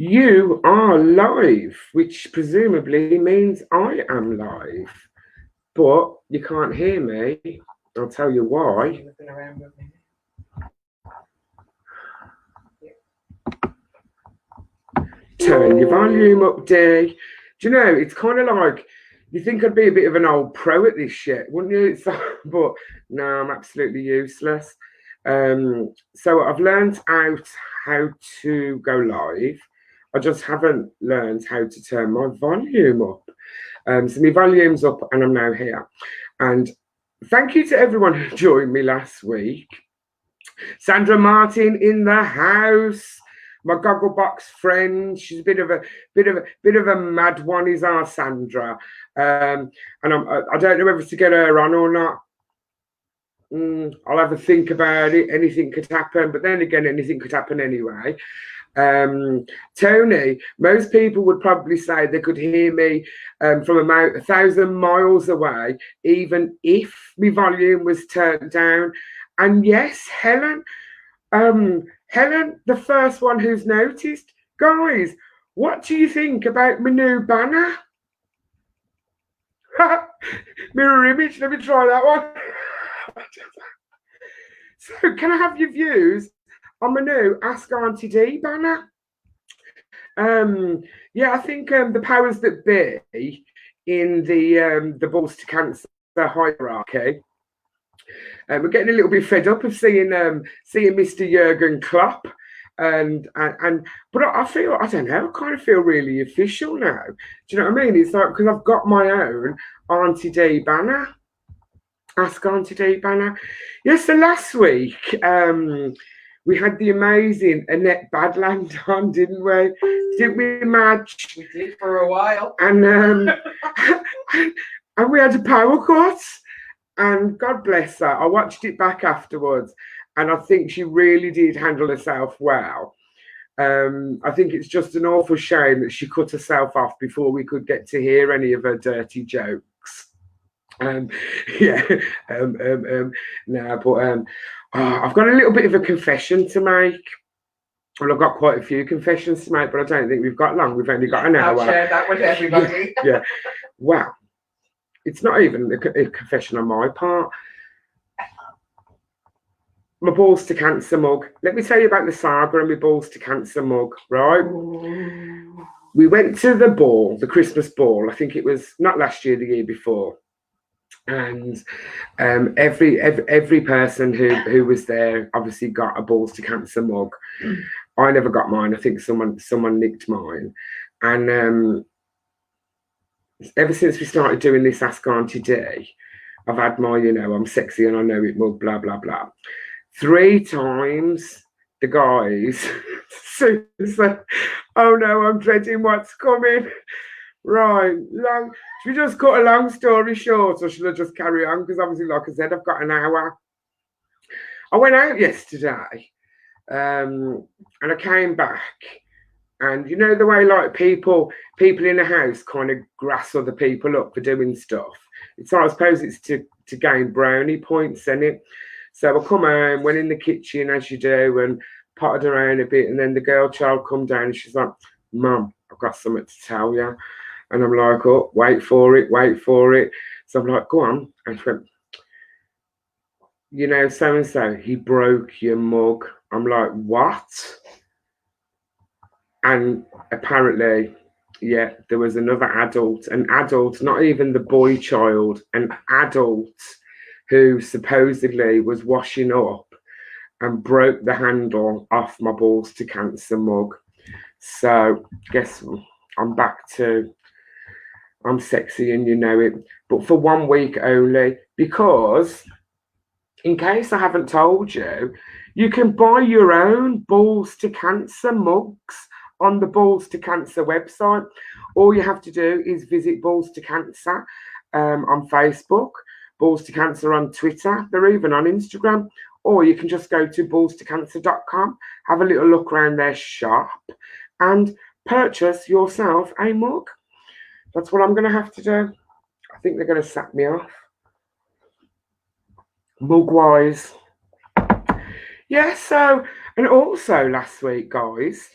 You are live, which presumably means I am live. But you can't hear me. I'll tell you why. Turn your volume up, Dee. Do you know, it's kind of like, you think I'd be a bit of an old pro at this shit, wouldn't you? But no, I'm absolutely useless. So I've learned out how to go live. I just haven't learned how to turn my volume up. So my volume's up and I'm now here. And thank you to everyone who joined me last week. Sandra Martin in the house. My Gogglebox friend. She's a bit of a mad one, is our Sandra. And I don't know whether to get her on or not. I'll have a think about it. Anything could happen, but then again, anything could happen anyway. Tony, most people would probably say they could hear me from about 1,000 miles away, even if my volume was turned down. And yes, Helen, the first one who's noticed. Guys, what do you think about my new banner? Mirror image, let me try that one. So, can I have your views on my new Ask Auntie Dee banner? Yeah, I think the powers that be in the Balls to Cancer hierarchy, we're getting a little bit fed up of seeing Mr. Jurgen Klopp, but I feel, I don't know, I kind of feel really official now. Do you know what I mean? It's like, because I've got my own Auntie Dee banner. Ask Auntie Dee banner. Yes, so last week we had the amazing Annette Badland on, didn't we? Didn't we, Madge? We did for a while. And and we had a power cut. And God bless her. I watched it back afterwards, and I think she really did handle herself well. I think it's just an awful shame that she cut herself off before we could get to hear any of her dirty jokes. Yeah. No, but I've got a little bit of a confession to make. Well, I've got quite a few confessions to make, but I don't think we've got long. We've only got an hour. I'll share that with everybody. Yeah. Wow. It's not even a confession on my part. My Balls to Cancer mug. Let me tell you about the saga and my Balls to Cancer mug, right? Ooh. We went to the ball, the Christmas ball. I think it was not last year, the year before. And every person who was there obviously got a Balls to Cancer mug. I never got mine. I think someone nicked mine. And ever since we started doing this Ask Auntie Dee, I've had my, I'm sexy and I know it mug, blah, blah, blah. 3 times the guys said, oh no, I'm dreading what's coming. Right, should we just cut a long story short, or should I just carry on? Because obviously, like I said, I've got an hour. I went out yesterday and I came back. And you know the way like people in a house kind of grass other people up for doing stuff. It's I suppose it's to gain brownie points, isn't it? So I come home, went in the kitchen as you do, and potted around a bit, and then the girl child come down and she's like, Mum, I've got something to tell you. And I'm like, oh, wait for it. So I'm like, go on. And she went, so and so, he broke your mug. I'm like, what? And apparently, yeah, there was another adult, not even the boy child, an adult who supposedly was washing up and broke the handle off my Balls to Cancer mug. So, guess I'm back to, I'm sexy and you know it, but for 1 week only, because in case I haven't told you, you can buy your own Balls to Cancer mugs on the Balls to Cancer website. All you have to do is visit Balls to Cancer on Facebook, Balls to Cancer on Twitter, they're even on Instagram, or you can just go to ballstocancer.com, have a little look around their shop and purchase yourself a mug. That's what I'm going to have to do. I think they're going to sack me off. Mug-wise. Yeah, so, and also last week, guys,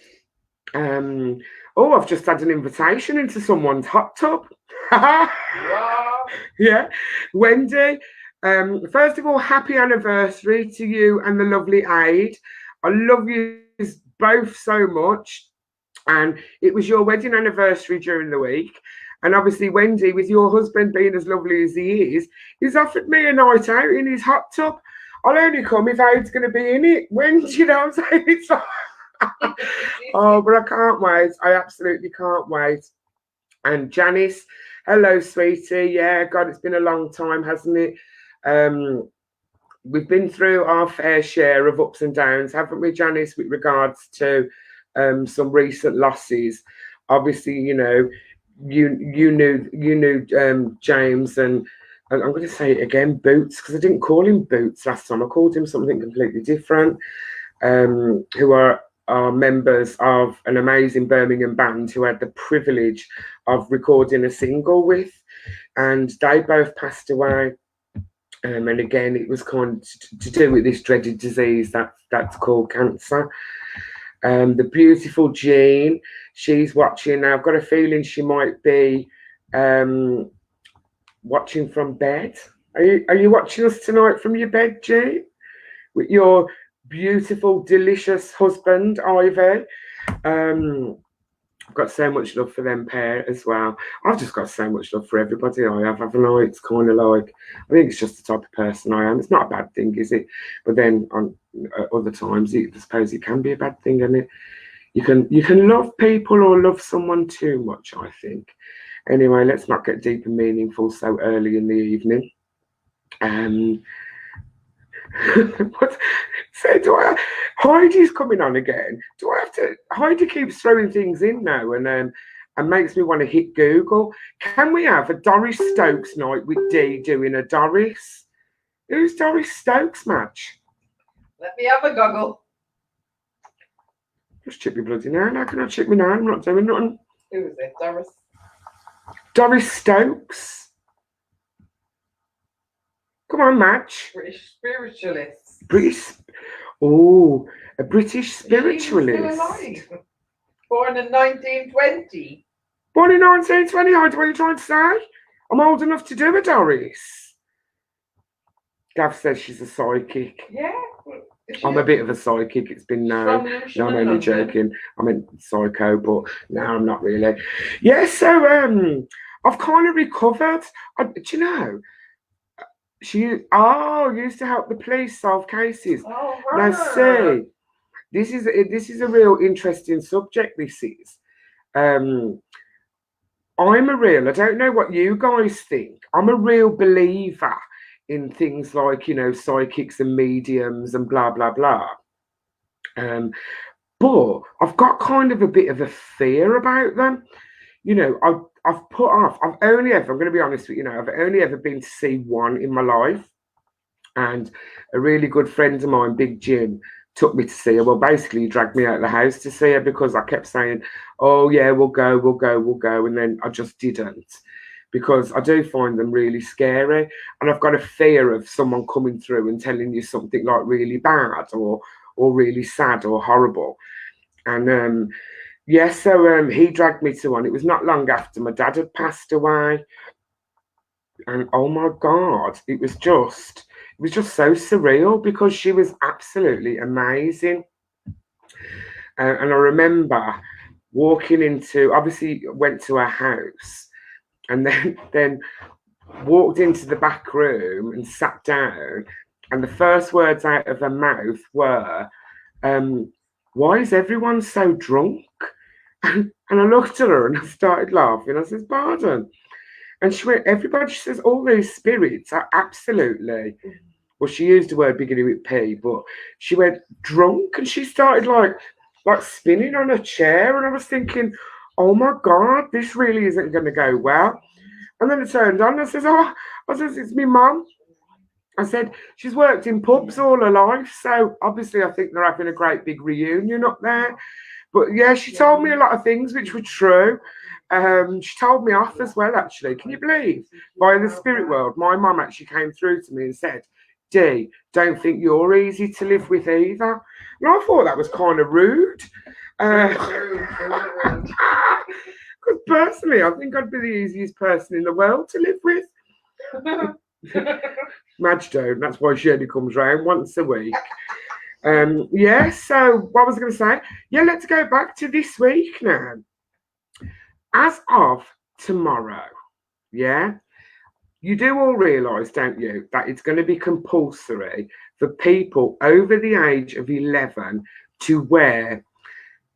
Oh, I've just had an invitation into someone's hot tub. Wow. Yeah, Wendy. First of all, happy anniversary to you and the lovely Aid. I love you both so much. And it was your wedding anniversary during the week. And obviously, Wendy, with your husband being as lovely as he is, he's offered me a night out in his hot tub. I'll only come if Aid's going to be in it. When, you know what I'm saying? It's like, oh, but I can't wait. I absolutely can't wait. And Janice, hello, sweetie. Yeah, God, it's been a long time, hasn't it? We've been through our fair share of ups and downs, haven't we, Janice, with regards to some recent losses. Obviously, you know, you knew James and I'm going to say it again, Boots, because I didn't call him Boots last time. I called him something completely different. Who are members of an amazing Birmingham band who had the privilege of recording a single with, and they both passed away. And again, it was kind of to do with this dreaded disease that's called cancer. The beautiful Jean, she's watching now. I've got a feeling she might be watching from bed. Are you watching us tonight from your bed, Jean? With your beautiful, delicious husband, Ivy. I've got so much love for them pair as well. I've just got so much love for everybody I have, haven't I? It's kind of like, I think it's just the type of person I am. It's not a bad thing, is it? But then on other times, I suppose it can be a bad thing, and it you can love people or love someone too much, I think. Anyway, let's not get deep and meaningful so early in the evening. What? So Heidi's coming on again. Do I have to? Heidi keeps throwing things in now and makes me want to hit Google. Can we have a Doris Stokes night with Dee doing a Doris? Who's Doris Stokes match? Let me have a goggle. Just chip your bloody name. How can I chip my name? I'm not doing nothing. Who is it? Doris? Doris Stokes. Come on, match. British spiritualist. Oh, a British Is she spiritualist. still alive? Born in 1920. Born in 1920, what are you trying to say? I'm old enough to do a Doris. Gav says she's a psychic. Yeah. I'm a bit of a psychic. It's been no, I'm only joking. I meant psycho, but no, I'm not really. Yeah, so I've kind of recovered. Do you know? She used to help the police solve cases. Oh, Now see, this is a real interesting subject. This is. I'm a real. I don't know what you guys think. I'm a real believer in things like, you know, psychics and mediums and blah blah blah. But I've got kind of a bit of a fear about them. You know, I've put off. I'm going to be honest with you now. I've only ever been to see one in my life, and a really good friend of mine, Big Jim, took me to see her. Well, basically, he dragged me out of the house to see her because I kept saying, "Oh yeah, we'll go," and then I just didn't, because I do find them really scary, and I've got a fear of someone coming through and telling you something like really bad or really sad or horrible, and yeah, so he dragged me to one. It was not long after my dad had passed away, and oh my God, it was just so surreal because she was absolutely amazing. And I remember walking into, obviously went to her house, and then walked into the back room and sat down, and the first words out of her mouth were, "Why is everyone so drunk?" And I looked at her and I started laughing. I said, "Pardon?" And she went, "Everybody," she says, "all these spirits are absolutely," well, she used the word beginning with P, but she went drunk, and she started like spinning on a chair. And I was thinking, oh my God, this really isn't going to go well. And then it turned on. I said, it's my mum. I said, she's worked in pubs all her life. So obviously I think they're having a great big reunion up there. But yeah, she told me a lot of things which were true. She told me off as well, actually. Can you believe? By the spirit world, my mum actually came through to me and said, "Dee, don't think you're easy to live with either." And I thought that was kind of rude. True. Because personally, I think I'd be the easiest person in the world to live with. Madge don't. That's why she only comes round once a week. Yeah, so what was I going to say? Yeah, let's go back to this week now. As of tomorrow, yeah, you do all realise, don't you, that it's going to be compulsory for people over the age of 11 to wear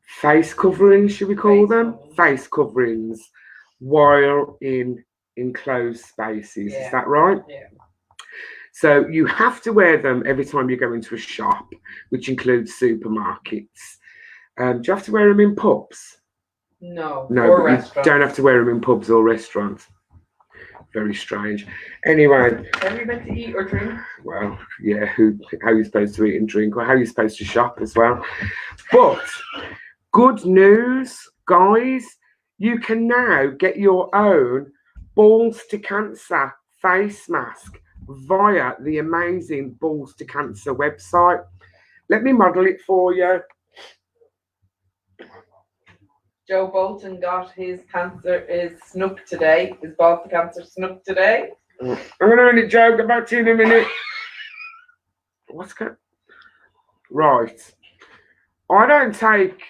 face coverings, should we call them? Face coverings while in enclosed spaces. Yeah. Is that right? Yeah. So you have to wear them every time you go into a shop, which includes supermarkets. Do you have to wear them in pubs? No. No, Or but restaurants. you don't have to wear them in pubs or restaurants. Very strange. Anyway. Are we meant to eat or drink? Well, yeah, how are you supposed to eat and drink, or how are you supposed to shop as well? But good news, guys, you can now get your own Balls to Cancer face mask via the amazing Balls to Cancer website. Let me model it for you. Joe Bolton got his snook today. His balls to cancer snook today. I'm going to only joke about to you in a minute. What's going? Right. I don't take.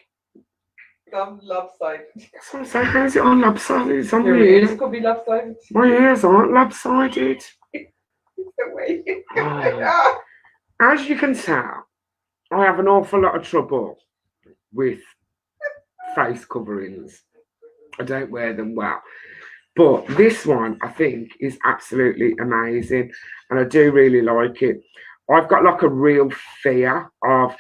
Some lopsided. That's what I'm saying. How's it on lopsided? It's on Your my ears. ears could be lopsided. My ears aren't lopsided. The way. Oh. As you can tell, I have an awful lot of trouble with face coverings. I don't wear them well. But this one, I think, is absolutely amazing. And I do really like it. I've got like a real fear of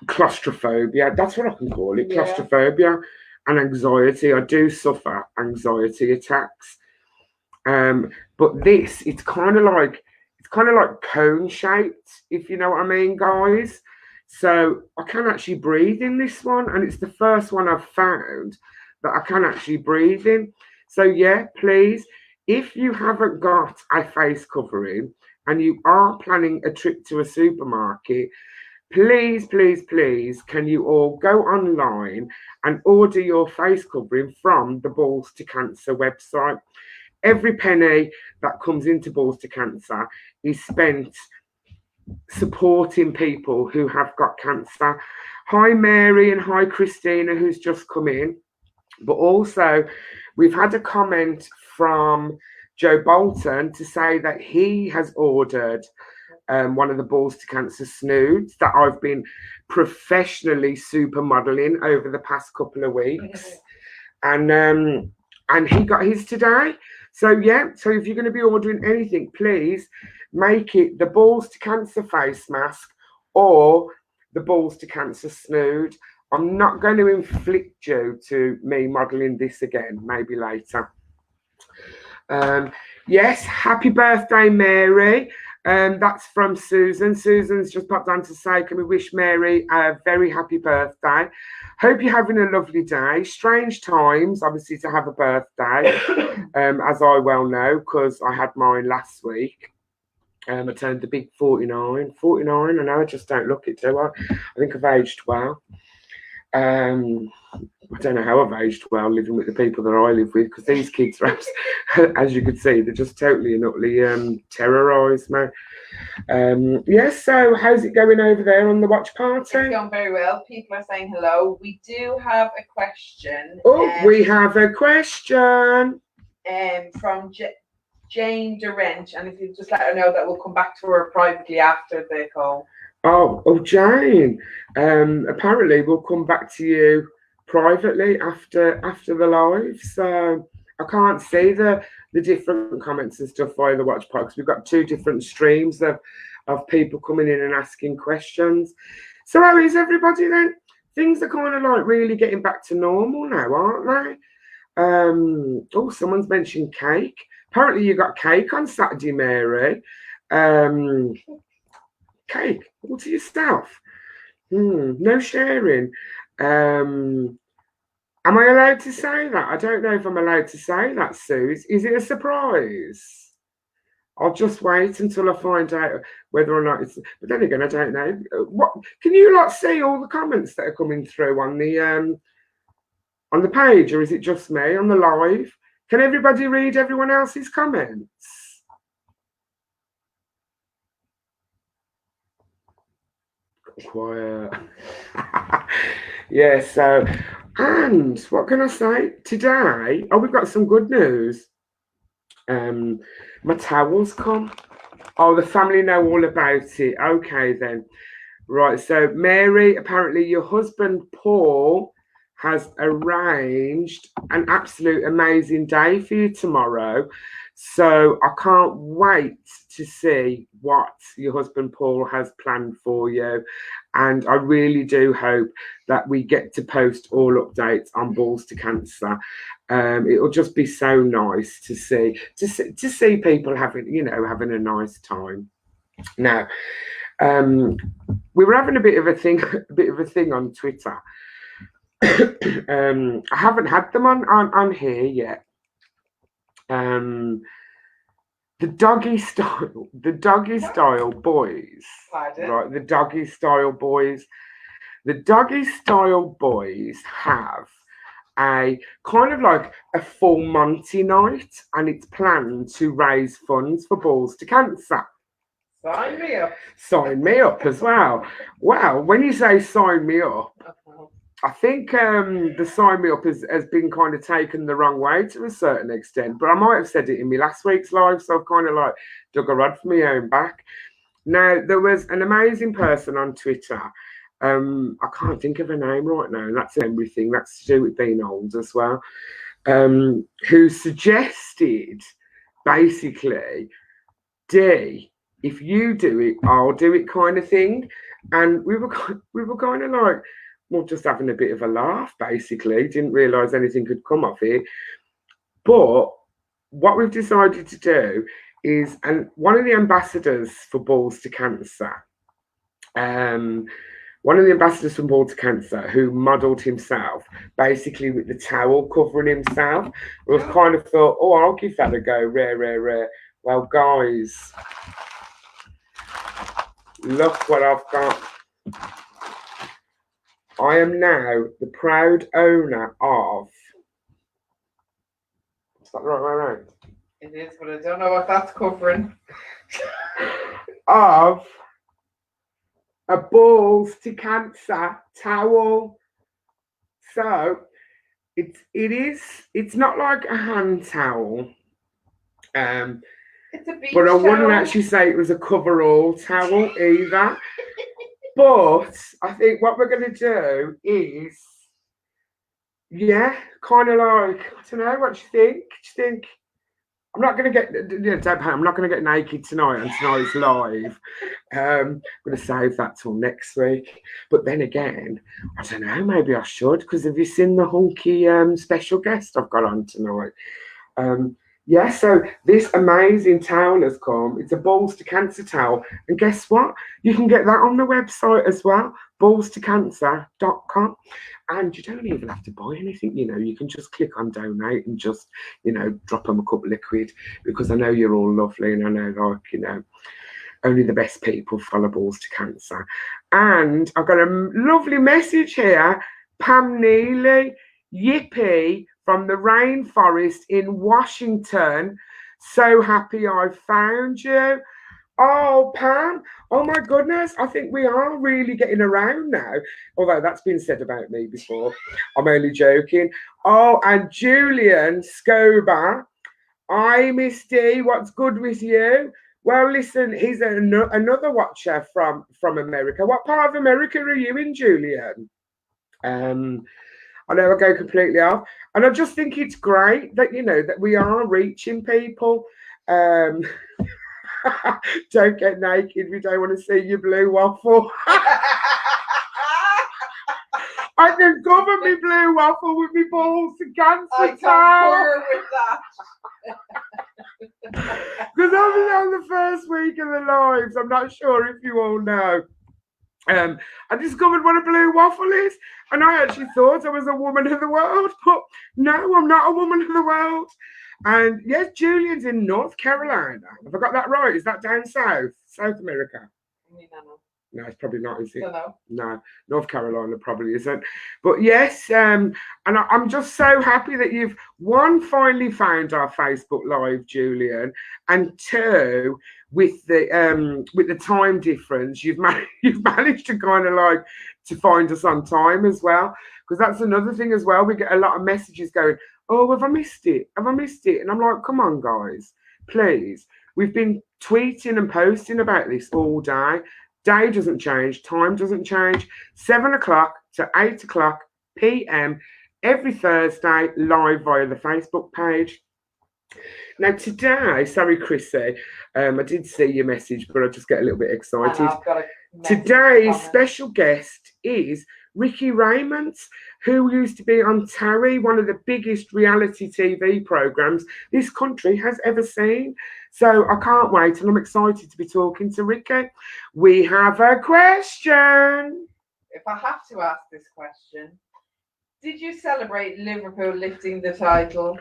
claustrophobia. That's what I can call it. Yeah. Claustrophobia and anxiety. I do suffer anxiety attacks. But this, it's kind of like cone shaped, if you know what I mean, guys. So I can actually breathe in this one, and it's the first one I've found that I can actually breathe in. So yeah, please, if you haven't got a face covering and you are planning a trip to a supermarket, please, please, please, can you all go online and order your face covering from the Balls to Cancer website? Every penny that comes into Balls to Cancer is spent supporting people who have got cancer. Hi, Mary, and hi, Christina, who's just come in. But also, we've had a comment from Joe Bolton to say that he has ordered one of the Balls to Cancer snoods that I've been professionally supermodeling over the past couple of weeks. And he got his today. So yeah, so if you're going to be ordering anything, please make it the Balls to Cancer face mask or the Balls to Cancer snood. I'm not going to inflict you to me modelling this again, maybe later. Yes, happy birthday, Mary. That's from Susan. Susan's just popped on to say, can we wish Mary a very happy birthday? Hope you're having a lovely day. Strange times, obviously, to have a birthday, as I well know, because I had mine last week. I turned the big 49. 49, I know, I just don't look it, do I? I think I've aged well. I don't know how I've aged well living with the people that I live with, because these kids, as you could see, they're just totally and utterly terrorised me. Yes, so how's it going over there on the watch party? It's going very well. People are saying hello. We do have a question. Oh, we have a question. From Jane Durant, and if you just let her know that we'll come back to her privately after the call. Oh, Jane. Apparently we'll come back to you privately after the live. So I can't see the different comments and stuff via the watch party, because we've got two different streams of people coming in and asking questions. So how is everybody then? Things are kind of like really getting back to normal now, aren't they? Oh, someone's mentioned cake. Apparently you got cake on Saturday, Mary. Cake all to yourself. No sharing. Am I allowed to say that? I don't know if I'm allowed to say that, Suze. Is it a surprise? I'll just wait until I find out whether or not it's. But then again, I don't know. What can you like see all the comments that are coming through on the page, or is it just me on the live? Can everybody read everyone else's comments? Quiet. Yeah. So, and what can I say today? Oh, we've got some good news. My towels come. Oh, the family know all about it. Okay, then. Right. So, Mary, apparently your husband, Paul, has arranged an absolute amazing day for you tomorrow. So, I can't wait to see what your husband, Paul, has planned for you. And I really do hope that we get to post all updates on Balls to Cancer. It'll just be so nice to see people having a nice time. Now, we were having a bit of a thing on Twitter. I haven't had them on here yet. The doggy style boys. Pardon? Right, the doggy style boys. The doggy style boys have a kind of like a full Monty night, and it's planned to raise funds for Balls to Cancer. Sign me up. Sign me up as well. Well, when you say sign me up, I think the sign me up has been kind of taken the wrong way to a certain extent, but I might have said it in my last week's live, so I've kind of like dug a rod for my own back. Now, there was an amazing person on Twitter. I can't think of her name right now. That's everything. That's to do with being old as well. Who suggested basically, Dee, if you do it, I'll do it kind of thing. And we were kind of like, well, just having a bit of a laugh, basically. Didn't realise anything could come off it. But what we've decided to do is, and one of the ambassadors for Balls to Cancer, one of the ambassadors from Balls to Cancer, who modelled himself basically with the towel covering himself, was kind of thought, oh, I'll give that a go. Rare. Well, guys, look what I've got. I am now the proud owner of. Is that the right way around? It is, but I don't know what that's covering. Of a Balls to Cancer towel. So it's not like a hand towel. It's a beach but I wouldn't towel. actually say it was a coverall towel either. But I think what we're going to do is, kind of like, I don't know, what do you think? Do you think? I'm not going to get, I'm not going to get naked tonight on tonight's live. I'm going to save that till next week. But then again, I don't know, maybe I should, because have you seen the hunky special guest I've got on tonight? So this amazing towel has come. It's a Balls to Cancer towel. And guess what? You can get that on the website as well, ballstocancer.com. And you don't even have to buy anything, you can just click on donate and just, drop them a couple of quid, because I know you're all lovely, and I know, only the best people follow Balls to Cancer. And I've got a lovely message here. Pam Neely, yippee, from the rainforest in Washington. So happy I found you. Oh, Pam. Oh, my goodness. I think we are really getting around now. Although that's been said about me before. I'm only joking. Oh, and Julian Scobar. Hi, Miss Dee. What's good with you? Well, listen, he's another watcher from America. What part of America are you in, Julian? I know I go completely off. And I just think it's great that, that we are reaching people. Don't get naked. We don't want to see your blue waffle. I can cover my blue waffle with my Balls to Cancer towel. Because I'm on the first week of the lives. I'm not sure if you all know. I discovered what a blue waffle is, and I actually thought I was a woman of the world, but no, I'm not a woman of the world. And yes, Julian's in North Carolina. Have I got that right? Is that down south? South America? No, it's probably not, is it? No, North Carolina probably isn't. But yes, and I'm just so happy that you've, one, finally found our Facebook Live, Julian, and two, with the time difference, you've managed to kind of like to find us on time as well, because that's another thing as well. We get a lot of messages going, "Oh, have I missed it? Have I missed it?" And I'm like, "Come on, guys, please." We've been tweeting and posting about this all day. Day doesn't change, time doesn't change. 7 o'clock to 8 o'clock p.m. every Thursday, live via the Facebook page. Now today, sorry Chrissy, I did see your message, but I just get a little bit excited. Today's special guest is Ricky Rayment, who used to be on Tarry, one of the biggest reality TV programs this country has ever seen. So I can't wait, and I'm excited to be talking to Ricky. We have a question. If I have to ask this question, did you celebrate Liverpool lifting the title?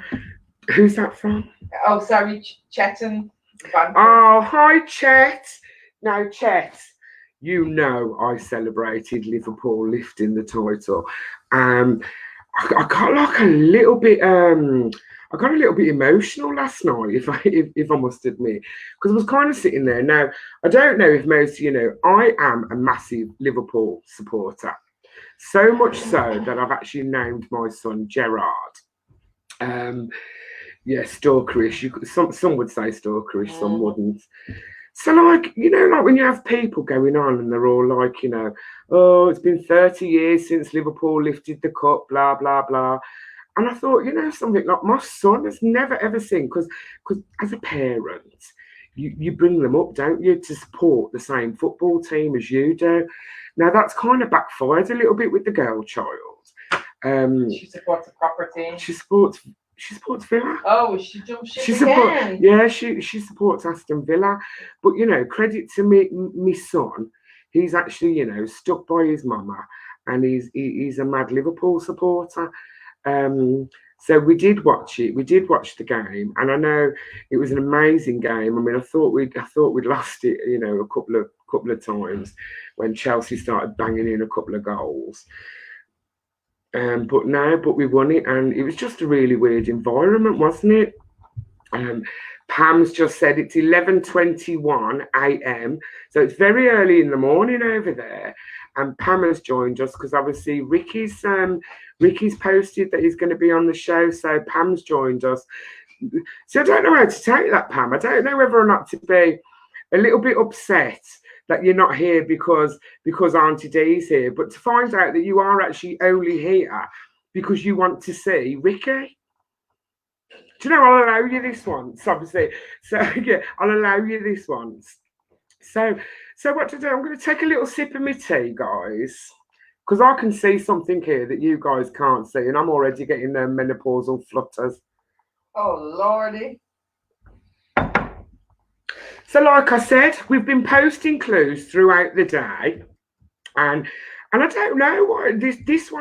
Who's that from? Oh, sorry, Chetan. Oh, hi, Chet. Now, Chet, you know I celebrated Liverpool lifting the title. I got like a little bit I got a little bit emotional last night, if I must admit, because I was kind of sitting there. Now, I don't know if most of you know, I am a massive Liverpool supporter. So much so that I've actually named my son Gerard. Yeah, stalkerish. Some would say stalkerish, some wouldn't. So, like, you know, like when you have people going on and they're all like, you know, oh, it's been 30 years since Liverpool lifted the cup, blah, blah, blah. And I thought, you know, something like my son has never, ever seen, because as a parent, you bring them up, don't you, to support the same football team as you do. Now, that's kind of backfired a little bit with the girl child. She supports a proper team. She supports Villa. Oh, she jumped ship again. Yeah, she supports Aston Villa. But, you know, credit to me son. He's actually, you know, stuck by his mama, and he's a mad Liverpool supporter. So we did watch it. We did watch the game, and I know it was an amazing game. I mean, I thought we'd lost it, you know, a couple of times when Chelsea started banging in a couple of goals. But we won it, and it was just a really weird environment, wasn't it? Pam's just said it's 11:21 a.m, so it's very early in the morning over there. And Pam has joined us because obviously Ricky's posted that he's going to be on the show, so Pam's joined us. So I don't know how to take that, Pam. I don't know whether or not to be a little bit upset that you're not here because Auntie Dee's here, but to find out that you are actually only here because you want to see Ricky. Do you know, I'll allow you this once, obviously. So yeah, I'll allow you this once. So what to do? I'm going to take a little sip of my tea, guys, because I can see something here that you guys can't see, and I'm already getting menopausal flutters. Oh, Lordy. So, like I said, we've been posting clues throughout the day, and I don't know what this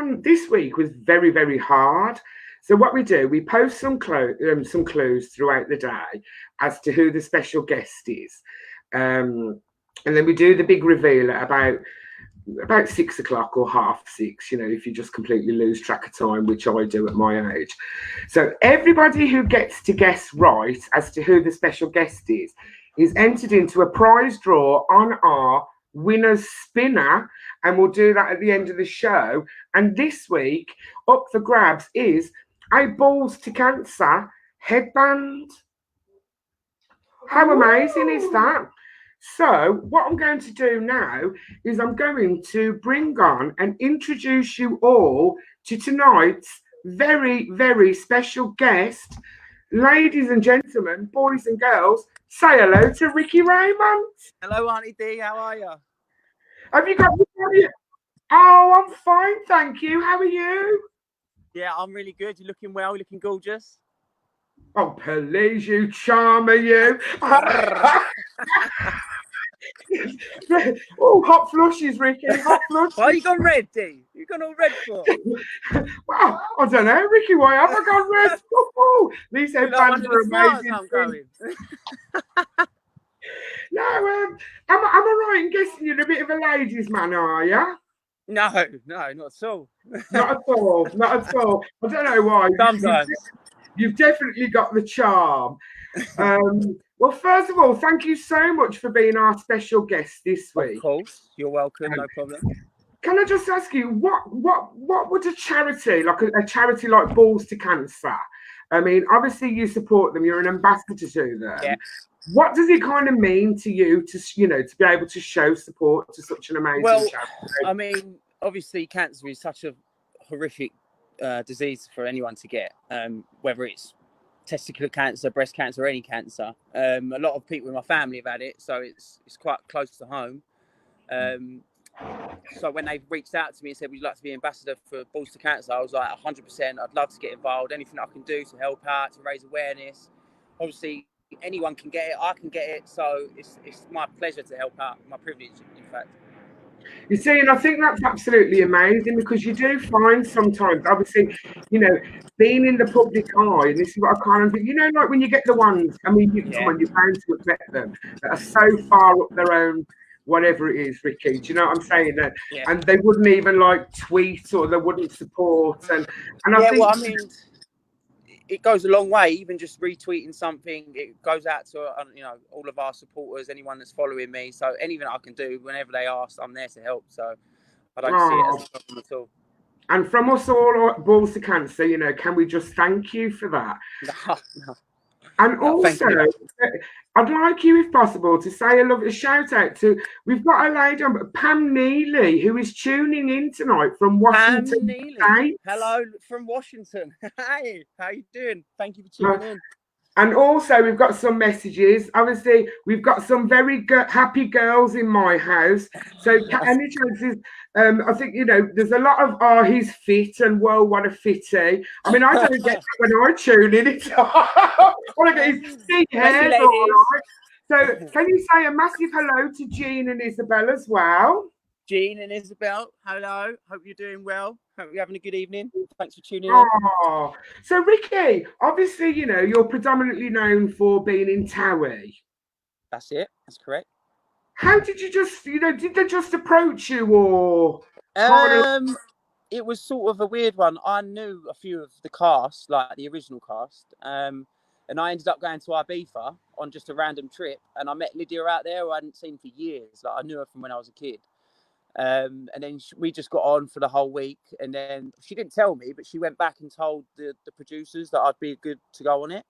week was very, very hard. So what we do, we post some clues throughout the day as to who the special guest is, and then we do the big reveal at about 6 o'clock or 6:30. You know, if you just completely lose track of time, which I do at my age. So everybody who gets to guess right as to who the special guest is entered into a prize draw on our winner's spinner, and we'll do that at the end of the show. And this week, up for grabs is a Balls to Cancer headband. How amazing is that? So what I'm going to do now is I'm going to bring on and introduce you all to tonight's very, very special guest. Ladies and gentlemen, boys and girls, say hello to Ricky Rayment. Hello, Auntie Dee. How are you? Have you got me? Oh, I'm fine, thank you. How are you? Yeah, I'm really good. You're looking well. You're looking gorgeous. Oh, please, you charmer, you. Oh, hot flushes, Ricky. Hot flushes. Why you gone red, Dee? You gone all red for? Well, I don't know, Ricky. Why have I gone red? Oh, these You like headbands one of are the smarts amazing. I'm going. No, am I right in guessing you're a bit of a ladies' man, are you? No, not at all. Not at all. Not at all. I don't know why. Sometimes. You've definitely got the charm. Well, first of all, thank you so much for being our special guest this week. Of course, you're welcome. No problem. Can I just ask you, what would a charity like a charity like Balls to Cancer? I mean, obviously you support them. You're an ambassador to them. Yeah. What does it kind of mean to you to be able to show support to such an amazing charity? I mean, obviously, cancer is such a horrific disease for anyone to get, whether it's testicular cancer, breast cancer, or any cancer. A lot of people in my family have had it, so it's quite close to home. So when they reached out to me and said, "Would you like to be ambassador for Balls to Cancer?" I was like, 100%. I'd love to get involved. Anything I can do to help out, to raise awareness. Obviously, anyone can get it. I can get it. So it's my pleasure to help out. My privilege, in fact. You see, and I think that's absolutely amazing because you do find sometimes, obviously, being in the public eye, and this is what I kind of think, like when you get the ones, I mean, come on, you're bound to accept them, that are so far up their own, whatever it is, Ricky, do you know what I'm saying? And they wouldn't even like tweet or they wouldn't support. And I think. Well, I mean, it goes a long way. Even just retweeting something, it goes out to all of our supporters, anyone that's following me. So anything I can do, whenever they ask, I'm there to help. So I don't see it as a problem at all. And from us all at Balls to Cancer, can we just thank you for that? No. And also, I'd like you, if possible, to say a shout out to. We've got a lady, Pam Neely, who is tuning in tonight from Washington. Pam Neely. Hello from Washington. Hey, how you doing? Thank you for tuning in. And also, we've got some messages. Obviously, we've got some very happy girls in my house. So, any chances? I think, there's a lot of, he's fit and, whoa, what a fitty. I mean, I don't get that when I tune in. I want to get his big hair. So, can you say a massive hello to Jean and Isabel as well? Jean and Isabel, hello. Hope you're doing well. Hope you're having a good evening. Thanks for tuning in. So Ricky, obviously, you're predominantly known for being in Towie. That's it. That's correct. How did you just, did they just approach you or? It was sort of a weird one. I knew a few of the cast, like the original cast, and I ended up going to Ibiza on just a random trip, and I met Lydia out there who I hadn't seen for years. Like I knew her from when I was a kid. And then we just got on for the whole week, and then she didn't tell me, but she went back and told the producers that I'd be good to go on it.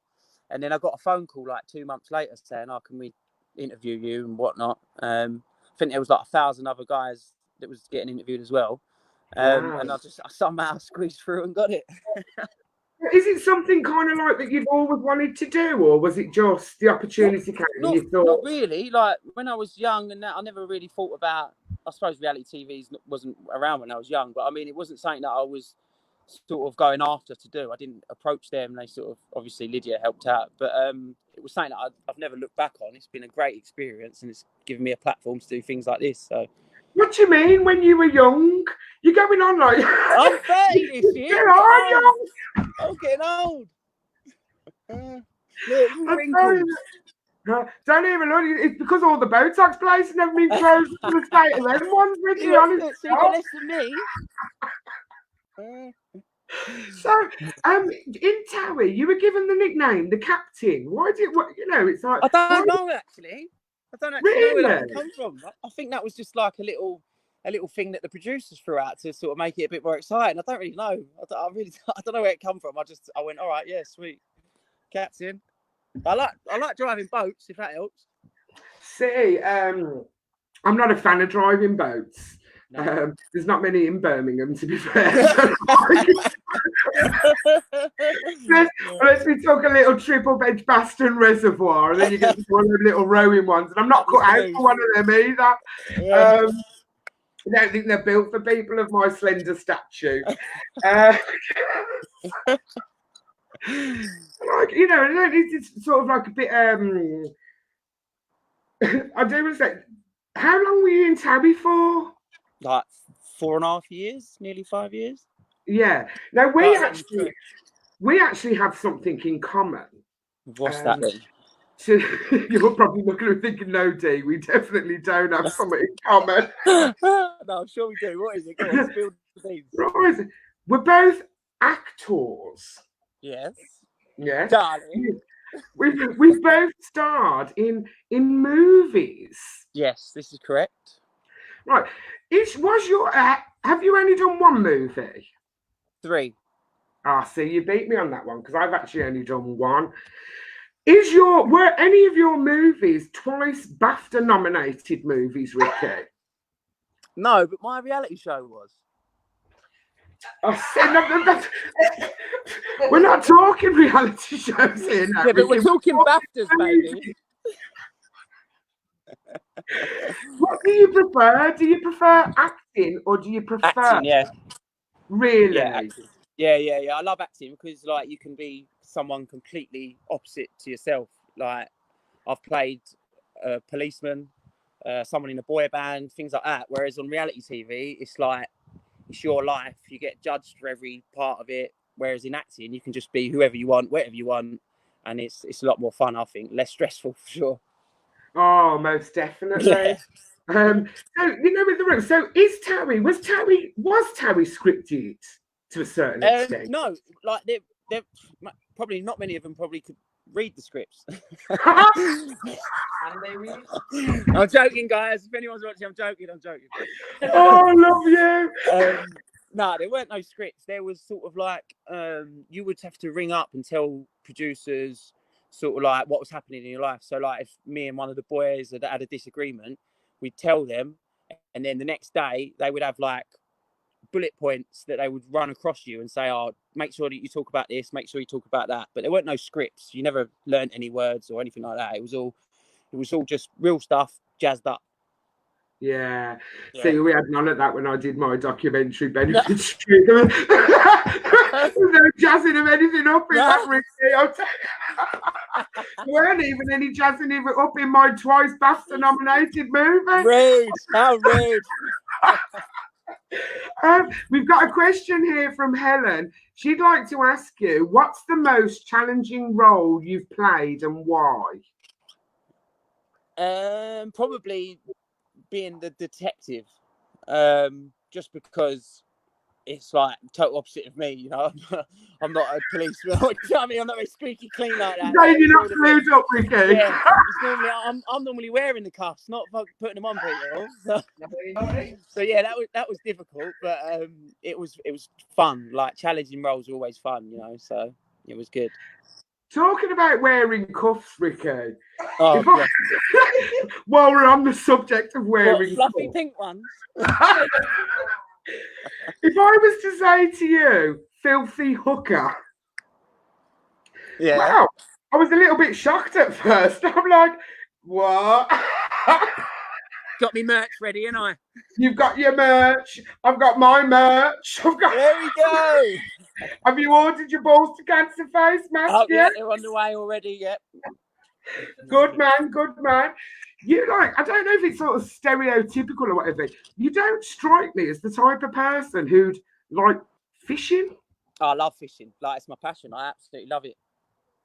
And then I got a phone call like 2 months later saying, "Oh, can we interview you and whatnot?" I think there was like 1,000 other guys that was getting interviewed as well. And I somehow squeezed through and got it. Is it something kind of like that you've always wanted to do, or was it just the opportunity came and you thought? Not really. Like when I was young and that, I never really thought about. I suppose reality TV wasn't around when I was young, but I mean, it wasn't something that I was sort of going after to do. I didn't approach them. They sort of, obviously Lydia helped out, but it was something that I've never looked back on. It's been a great experience, and it's given me a platform to do things like this. So. What do you mean when you were young? You're going on like... I'm 30 this year. I'm getting old. Don't even look. It's because all the Botox places never been closed to the state of them ones, Ricky, honestly. So you got less than me. So, in Towie, you were given the nickname the Captain. Why did it's like... I don't know, actually. I don't actually know where that come from. I think that was just like a little thing that the producers threw out to sort of make it a bit more exciting. I don't really know. I don't know where it come from. I went, all right, yeah, sweet, Captain. I like driving boats, if that helps. See, I'm not a fan of driving boats. No. There's not many in Birmingham, to be fair. Unless we took a little trip up Edgbaston Reservoir, and then you get one of the little rowing ones, and I'm not cut out for one of them either. Yeah. I don't think they're built for people of my slender stature. It's sort of like a bit. I do respect. How long were you in Tabby for? Like 4.5 years, nearly 5 years. Yeah. Now Quite a long trip. we actually have something in common. What's that then? So you're probably looking and thinking, no, Dee, we definitely don't have something in common. No, I'm sure we do. What is it? Go on, spill the beans. Right. We're both actors. Yes. Yeah. Darling. We've both starred in movies. Yes, this is correct. Right. Have you only done one movie? 3. See, you beat me on that one because I've actually only done one. Were any of your movies twice BAFTA nominated movies, Ricky? No, but my reality show was. We're not talking reality shows here now. Yeah, but we're talking BAFTAs, baby. What do you prefer? Do you prefer acting or do you prefer Acting, yeah. Really? Yeah, acting. Yeah. I love acting because, like, you can be someone completely opposite to yourself. Like, I've played a policeman, someone in a boy band, things like that. Whereas on reality TV, it's like, it's your life. You get judged for every part of it. Whereas in acting, you can just be whoever you want, whatever you want. And it's a lot more fun, I think. Less stressful, for sure. Oh, most definitely. Yeah. So with the room. So was Terry scripted to a certain extent? No, like they're probably not many of them probably could read the scripts. And they read. I'm joking, guys. If anyone's watching, I'm joking. Oh, I love you. No, there weren't no scripts. There was sort of like you would have to ring up and tell producers sort of like what was happening in your life. So like if me and one of the boys had a disagreement, we'd tell them, and then the next day they would have like bullet points that they would run across you and say, oh, make sure that you talk about this, make sure you talk about that. But there weren't no scripts. You never learned any words or anything like that. It was all just real stuff jazzed up. Yeah. See, we had none of that when I did my documentary Benefit Street. No. There's no jazzing of anything up in that, Ricky. There weren't even any jazzing up in my twice BAFTA nominated movie. Rude. How rude. We've got a question here from Helen. She'd like to ask you, what's the most challenging role you've played and why? Probably being the detective, just because it's like total opposite of me, you know. I'm not a policeman. I mean, I'm not very squeaky clean like that. No, you're not glued up, Ricky. Yeah, it's normally I'm normally wearing the cuffs, not putting them on people. So yeah, that was difficult, but it was fun. Like challenging roles are always fun, you know. So it was good. Talking about wearing cuffs, Ricky. Oh, while we're on the subject of wearing fluffy cuffs, pink ones. If I was to say to you, filthy hooker, well, I was a little bit shocked at first. I'm like, what? Got me merch ready, ain't I? You've got your merch. I've got my merch. There we go. Have you ordered your balls to cancer face mask yet? Yeah, they're on the way already. Yep. Good man. You I don't know if it's sort of stereotypical or whatever. You don't strike me as the type of person who'd like fishing. Oh, I love fishing. Like it's my passion. I absolutely love it.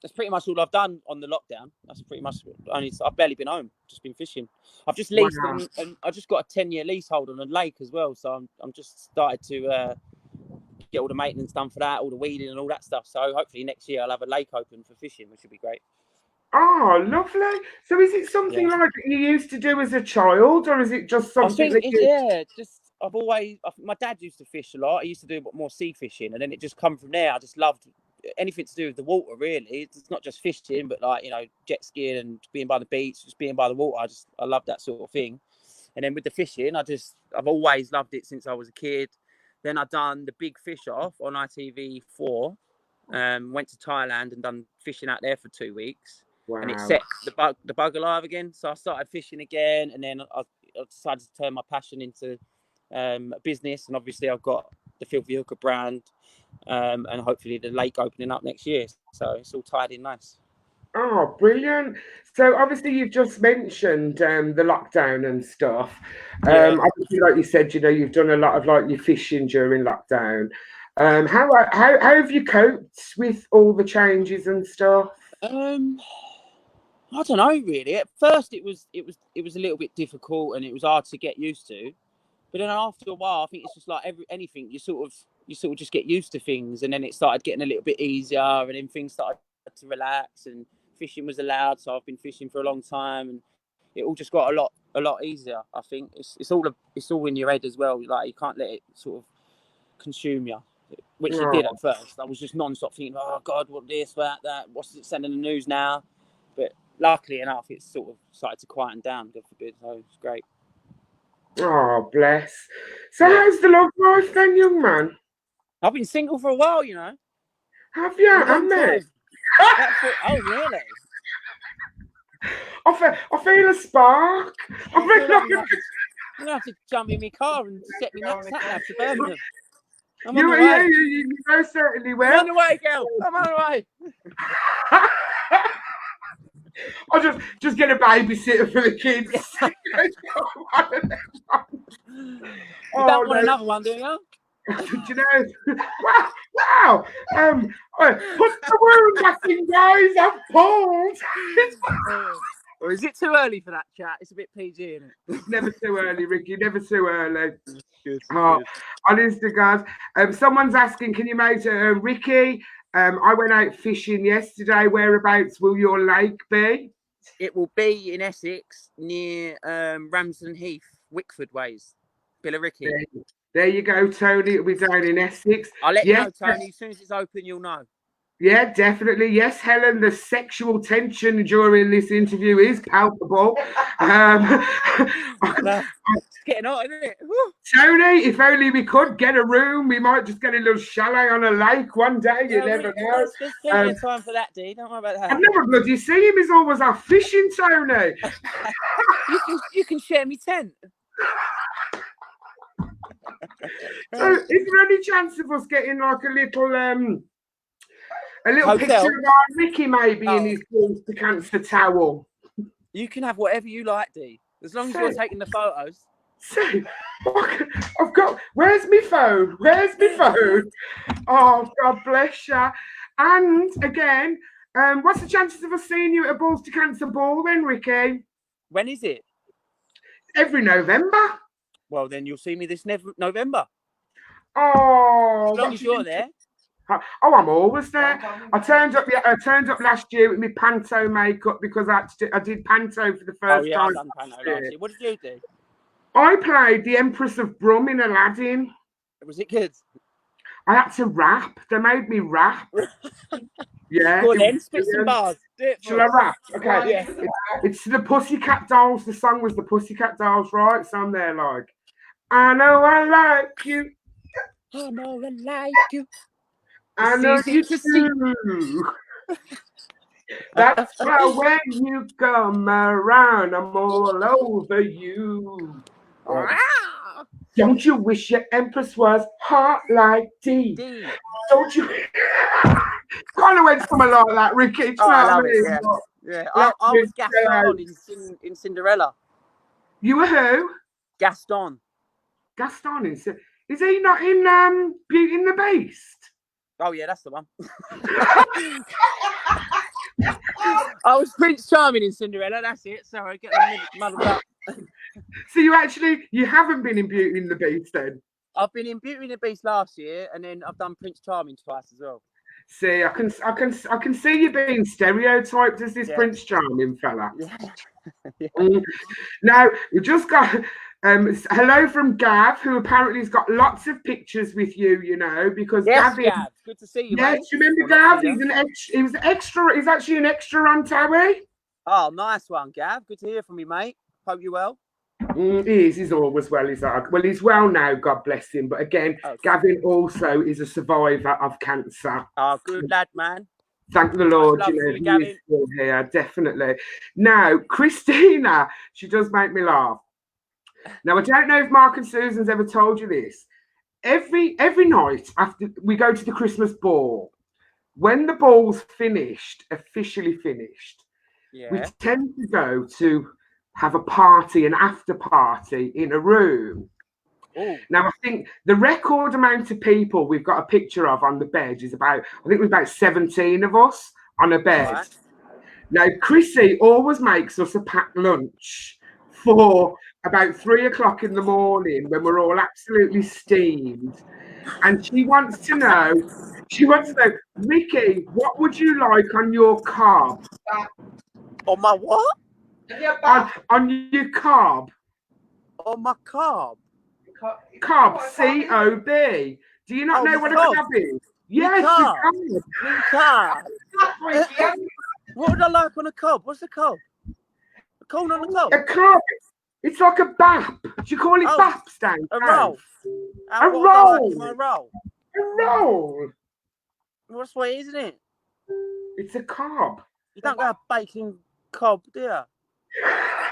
That's pretty much all I've done on the lockdown. That's pretty much I've barely been home. Just been fishing. I've just leased and I just got a 10-year leasehold on a lake as well. So I'm just started to get all the maintenance done for that, all the weeding and all that stuff. So hopefully next year I'll have a lake open for fishing, which would be great. Oh, lovely. So is it something like you used to do as a child, or is it just something my dad used to fish a lot. I used to do more sea fishing, and then it just come from there. I just loved anything to do with the water, really. It's not just fishing, but like, you know, jet skiing and being by the beach, just being by the water. I love that sort of thing. And then with the fishing, I've always loved it since I was a kid. Then I done the big fish off on ITV4. Went to Thailand and done fishing out there for 2 weeks. Wow. And it set the bug alive again. So I started fishing again, and then I decided to turn my passion into a business. And obviously I've got the Filthy Hooker brand, and hopefully the lake opening up next year. So it's all tied in nice. Oh, brilliant. So obviously you've just mentioned the lockdown and stuff. Yeah. Obviously, like you said, you've done a lot of like your fishing during lockdown. How have you coped with all the changes and stuff? I don't know really. At first, it was a little bit difficult and it was hard to get used to. But then after a while, I think it's just like anything. You sort of just get used to things, and then it started getting a little bit easier, and then things started to relax, and fishing was allowed. So I've been fishing for a long time, and it all just got a lot easier. I think it's all in your head as well. Like you can't let it sort of consume you, which it did Oh, at first. I was just non-stop thinking, oh God, what this, that, what's it saying in the news now? But luckily enough, it's sort of started to quieten down, God forbid. So it's great. oh, bless. So Yeah, how's the love life then, young man? I've been single for a while, you know, Have you? for a long And me? time. Oh really? I feel a spark. I I feel feel like like you're gonna have to jump in my car and set me next sat nav to Birmingham. I'm on you, the yeah, way. you most certainly I'm on will. the way, girl. I'm on the way. I'll just get a babysitter for the kids. You Oh don't want no! another one, do you? Do you know? Wow! Wow! Put the wound back in, guys. I've pulled. Or is it too early for that chat? It's a bit PG, isn't it? Never too early, Ricky. Never too early. Good, Oh, good. on Instagram, someone's asking, can you make Ricky? I went out fishing yesterday. Whereabouts will your lake be? It will be in Essex near Ramsden Heath, Wickford ways. Billericay. There you go, Tony. It'll be down in Essex. I'll let you Yes, know, Tony. As soon as it's open, you'll know. yeah, definitely. Yes, Helen, the sexual tension during this interview is palpable. It's getting hot, isn't it? Woo. Tony, if only we could get a room, we might just get a little chalet on a lake one day. You Yeah, never know. there's plenty of time for that, Dee. Don't worry about that. I've never bloody seen him. He's always out fishing, Tony. You can share me tent. So, is there any chance of us getting like a little Hotel? picture of our Ricky maybe in Oh. his balls to cancer towel? You can have whatever you like, Dee. As long as you're taking the photos. So, I've got. Where's my phone? Where's my phone? Oh, God bless you. And again, what's the chances of us seeing you at a Balls to Cancer ball then, Ricky? When is it? Every November. Well, then you'll see me this November. Oh, As long as you're there. Oh, I'm always there. I turned up. Yeah, I turned up last year with my panto makeup because I did panto for the first time. I've done panto last year. What did you do? I played the Empress of Brum in Aladdin. Was it good? I had to rap. They made me rap. Yeah. Go on then, spit some bars. Do it for Shall I us. rap? Okay. Yeah. It's the Pussycat Dolls. The song was the Pussycat Dolls, right? So I'm there like, I know I like you. I know I like you. I know you do. That's why when you come around, I'm all over you. Don't you wish your Empress was hot like Dee? Don't you? Kind of went somewhere like that, Ricky. I love it. Yeah. I was Gaston in Cinderella. You were who? Gaston. Gaston is he not in Beauty and the Beast? Oh yeah, that's the one. I was Prince Charming in Cinderella. That's it. Sorry, get the muddled up. So you haven't been in Beauty and the Beast then? I've been in Beauty and the Beast last year, and then I've done Prince Charming twice as well. See, I can see you being stereotyped as this Prince Charming fella. Yeah. Now we just got hello from Gav, who apparently has got lots of pictures with you. You know, because Gav, good to see you. Yes, mate. You remember Gav? He was extra. He's actually an extra on Towie. Oh, nice one, Gav. Good to hear from you, mate. Hope you're well. He is. He's always well. He's well now. God bless him. But again, Gavin also is a survivor of cancer. Oh, good lad, man. Thank the Lord. He is still here, definitely. Now, Christina, she does make me laugh. Now, I don't know if Mark and Susan's ever told you this. Every night after we go to the Christmas ball, when the ball's finished, officially finished, we Yeah. tend to go to have a party, an after party in a room. Oh, Now, I think the record amount of people we've got a picture of on the bed is about, I think it was about 17 of us on a bed. right. Now, Chrissy always makes us a packed lunch for about 3 o'clock in the morning when we're all absolutely steamed. And she wants to know, Ricky, what would you like on your carb? On my what? On your carb? On my carb. Carb, C-O-B. Do you not Oh, know the what a carb. carb is? Me Yes, carb. the carb. Me carb. What would I like on a cob? What's the cob? A corn on the cob? A carb. It's like a bap. Do you call it baps down A south? roll. A What would I like roll. in my roll? A roll. Well, that's what it is, isn't it? It's a carb. You don't go baking cob, do you?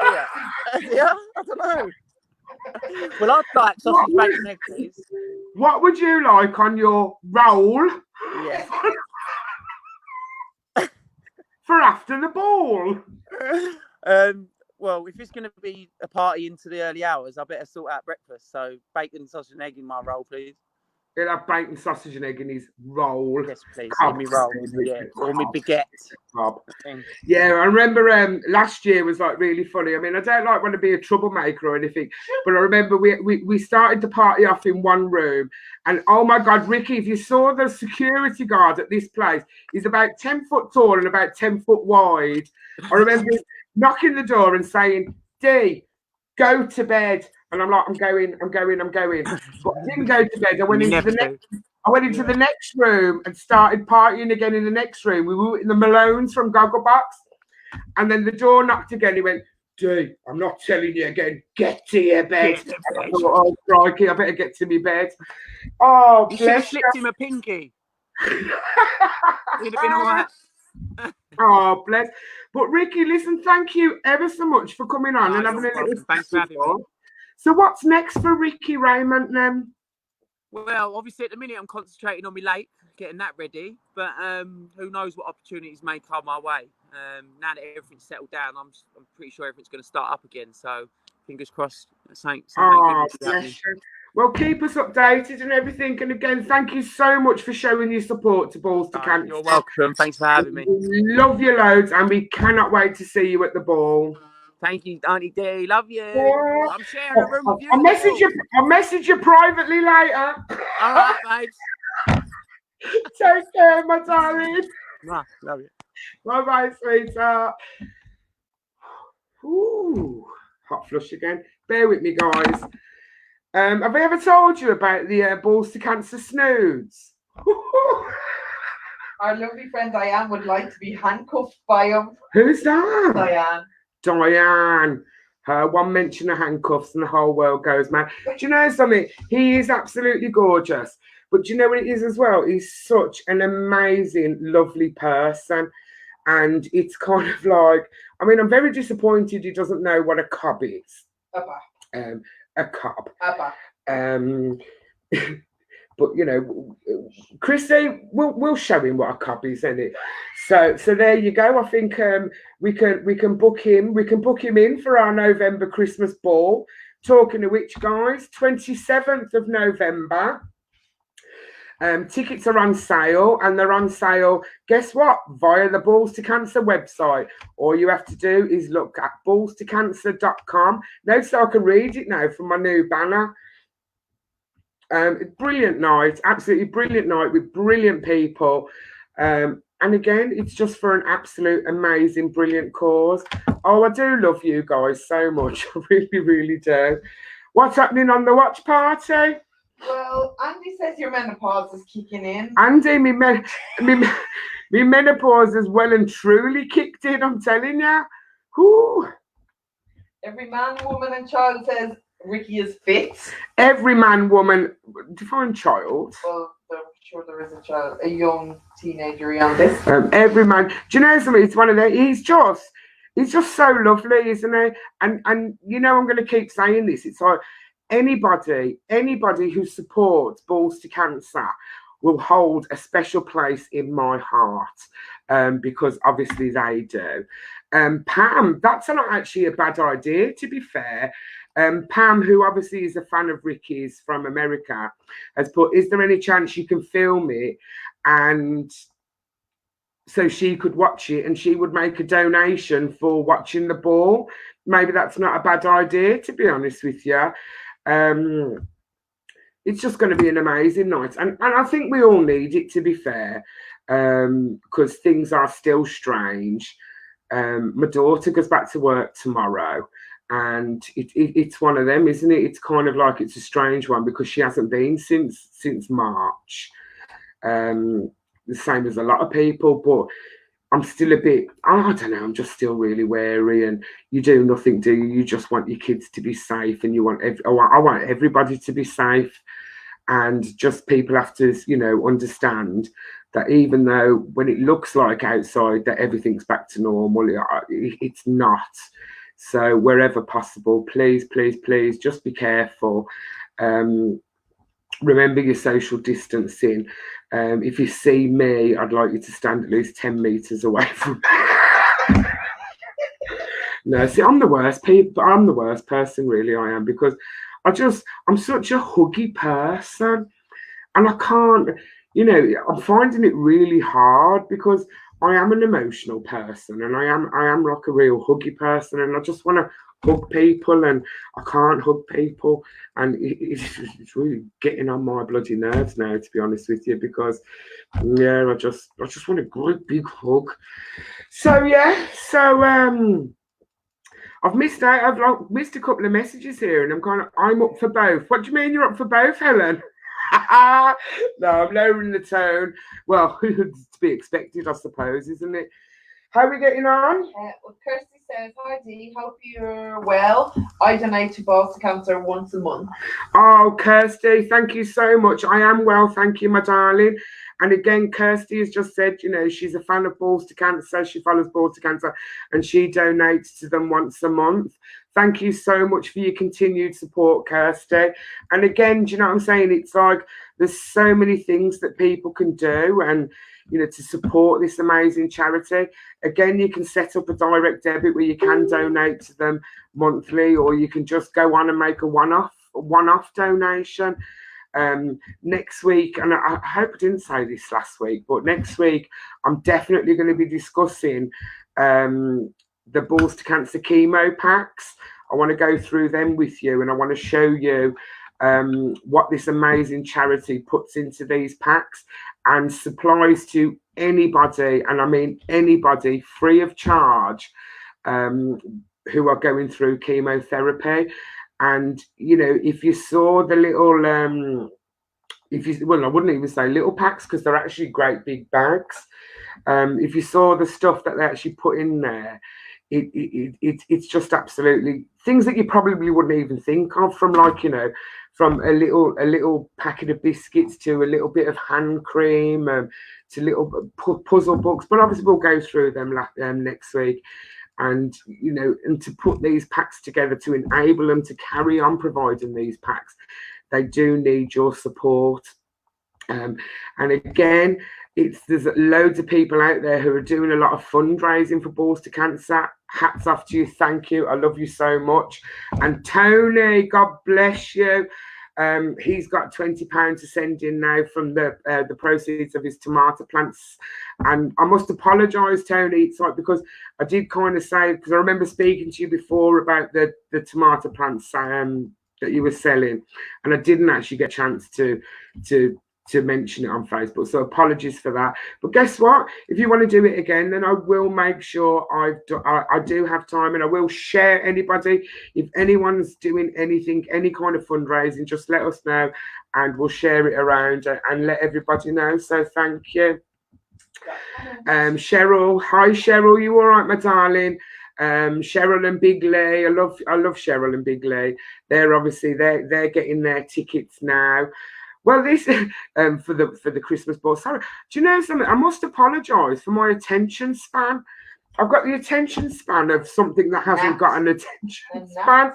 Yeah. Yeah? I don't know. Well, I'd like sausage, bacon, egg, please. What would you like on your roll Yeah. for after the ball? Well, if it's going to be a party into the early hours, I better sort out breakfast. So, bacon, sausage, and egg in my roll, please. He'll have bacon, sausage, and egg in his roll. Yes, please. Cob. In me roll. Yeah. Or me baguette. Cob. Yeah, I remember last year was like really funny. I mean, I don't like want to be a troublemaker or anything, but I remember we started the party off in one room, and oh my God, Ricky, if you saw the security guard at this place, he's about 10 foot tall and about 10 foot wide. I remember knocking the door and saying, Dee, go to bed. And I'm like, I'm going. But I didn't go to bed. I went into the next room and started partying again in the next room. We were in the Malones from Gogglebox. And then the door knocked again. He went, Dee, I'm not telling you again. Get to your bed. I thought, oh, crikey, I better get to my bed. Oh, you should have slipped him a pinky. He'd have been all right. Oh, bless. But Ricky, listen, thank you ever so much for coming on and having a little. Thanks for having me. So what's next for Ricky Rayment then? Well, obviously at the minute I'm concentrating on my lake, getting that ready. But who knows what opportunities may come my way. Now that everything's settled down, I'm pretty sure everything's going to start up again. So fingers crossed. Well, keep us updated and everything. And again, thank you so much for showing your support to Balls to Cancer. You're welcome. Thanks for having me. We love you loads, and we cannot wait to see you at the ball. Thank you, Auntie Dee. Love you. Yeah. I'm sharing a room with you. I'll message you privately later. All right, babes. Take care, my darling. Love you. Bye-bye, sweetheart. Ooh, hot flush again. Bear with me, guys. Have I ever told you about the Balls to Cancer snoods? Our lovely friend Diane would like to be handcuffed by him. Who's that? Diane. Her one mention of handcuffs and the whole world goes mad. Do you know something? He is absolutely gorgeous. But do you know what it is as well? He's such an amazing, lovely person. And it's kind of like, I mean, I'm very disappointed he doesn't know what a cob is. A cob. But you know, Chrissy, we'll show him what a cob is, isn't it? So there you go. I think we can book him. We can book him in for our November Christmas ball. Talking of which, guys, 27th of November. Tickets are on sale, and they're on sale, guess what, via the Balls to Cancer website. All you have to do is look at ballstocancer.com. Now, so I can read it now from my new banner. Brilliant night, absolutely brilliant night with brilliant people. And again, it's just for an absolute amazing, brilliant cause. Oh, I do love you guys so much. I really, really do. What's happening on the watch party? Well, Andy says your menopause is kicking in. Andy, me menopause is well and truly kicked in, I'm telling you. Whew. Every man, woman, and child says Ricky is fit. Every man, woman, define child. Well, I'm sure there is a child, a young teenager on this. Every man. Do you know something? It's one of the. He's just so lovely, isn't he? And you know, I'm going to keep saying this. It's like anybody who supports Balls to Cancer will hold a special place in my heart, because obviously they do. Pam, that's not actually a bad idea, to be fair. Pam, who obviously is a fan of Ricky's from America, has put, is there any chance you can film it? And so she could watch it and she would make a donation for watching the ball. Maybe that's not a bad idea, to be honest with you. It's just going to be an amazing night. And I think we all need it, to be fair, because things are still strange. My daughter goes back to work tomorrow, and it's one of them, isn't it? It's kind of like it's a strange one because she hasn't been since March. The same as a lot of people, but I'm still a bit, I don't know, I'm just still really wary. And you do nothing, do you? You just want your kids to be safe, and you want I want everybody to be safe. And just people have to, understand that even though when it looks like outside that everything's back to normal, it's not. So wherever possible, please, please, please, just be careful. Remember your social distancing. If you see me, I'd like you to stand at least 10 meters away from me. No, see, I'm the worst people. I'm the worst person, really, I am, because I'm such a huggy person, and I can't, I'm finding it really hard because I am an emotional person, and I am like a real huggy person, and I just want to hug people, and I can't hug people, and it's really getting on my bloody nerves now, to be honest with you, because I just want a great big hug. So I've missed out. I've missed a couple of messages here, and I'm up for both. What do you mean you're up for both, Helen? No, I'm lowering the tone. Well, to be expected, I suppose, isn't it? How are we getting on? Well, Kirsty says, hi Dee, hope you're well. I donate to Balls to Cancer once a month. Oh, Kirsty, thank you so much. I am well, thank you, my darling. And again, Kirsty has just said, she's a fan of Balls to Cancer. She follows Balls to Cancer, and she donates to them once a month. Thank you so much for your continued support, Kirsty. And again, do you know what I'm saying? It's like there's so many things that people can do, and to support this amazing charity. Again, you can set up a direct debit where you can donate to them monthly, or you can just go on and make a one-off donation. Next week, and I hope I didn't say this last week, but next week I'm definitely going to be discussing the Balls to Cancer chemo packs. I want to go through them with you, and I want to show you what this amazing charity puts into these packs and supplies to anybody, and I mean anybody, free of charge, who are going through chemotherapy. And if you saw the little I wouldn't even say little packs, because they're actually great big bags. If you saw the stuff that they actually put in there, it's just absolutely things that you probably wouldn't even think of, from from a little packet of biscuits to a little bit of hand cream, to little puzzle books. But obviously we'll go through them next week. And and to put these packs together, to enable them to carry on providing these packs, they do need your support. And again, there's loads of people out there who are doing a lot of fundraising for Balls to Cancer. Hats off to you. Thank you. I love you so much. And Tony, God bless you. He's got £20 to send in now from the proceeds of his tomato plants. And I must apologise, Tony. It's like, because I did kind of say, because I remember speaking to you before about the tomato plants that you were selling, and I didn't actually get a chance to mention it on Facebook, so apologies for that. But guess what? If you want to do it again, then I will make sure I do have time, and I will share anybody. If anyone's doing anything, any kind of fundraising, just let us know, and we'll share it around and let everybody know. So thank you. Cheryl, hi Cheryl, you all right, my darling? Cheryl and Big Lee, I love Cheryl and Big Lee. They're getting their tickets now. Well, this for the Christmas ball. Sorry, do you know something? I must apologise for my attention span. I've got the attention span of something that hasn't got an attention span,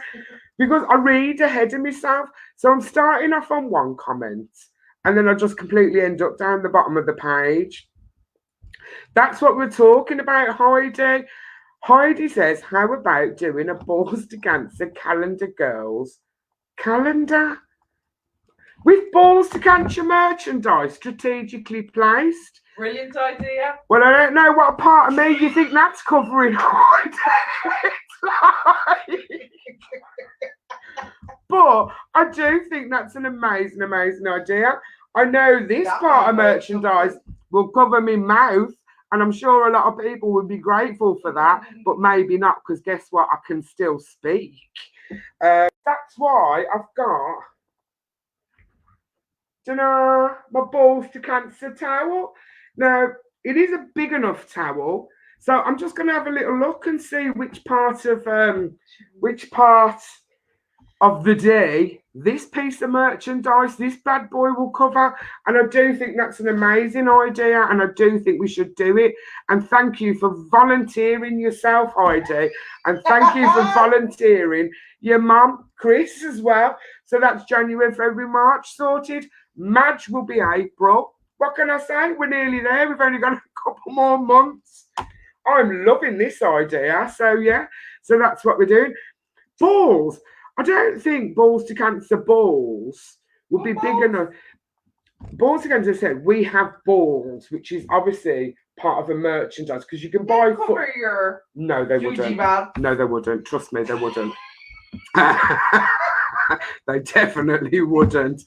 because I read ahead of myself. So I'm starting off on one comment, and then I just completely end up down the bottom of the page. That's what we're talking about, Heidi. Heidi says, how about doing a Balls to Cancer calendar, girls? Calendar? With Balls to Cancer merchandise strategically placed. Brilliant idea. Well, I don't know what part of me you think that's covering. But I do think that's an amazing, amazing idea. I know this That part of might work merchandise will cover me mouth, and I'm sure a lot of people would be grateful for that, but maybe not, because guess what? I can still speak. That's why I've got, my Balls to Cancer towel. Now, it is a big enough towel, so I'm just going to have a little look and see which part of the day this piece of merchandise, this bad boy will cover. And I do think that's an amazing idea, and I do think we should do it. And thank you for volunteering yourself, Heidi, and thank you for volunteering your mum, Chris, as well. So that's January, February, March sorted. Madge will be April. What can I say? We're nearly there. We've only got a couple more months. I'm loving this idea. So yeah, so that's what we're doing. Balls. I don't think Balls to Cancer balls would be big enough. Balls to Cancer said we have balls, which is obviously part of a merchandise, because you can buy. Cover your. No, they wouldn't. No, they wouldn't. Trust me, they wouldn't. They definitely wouldn't.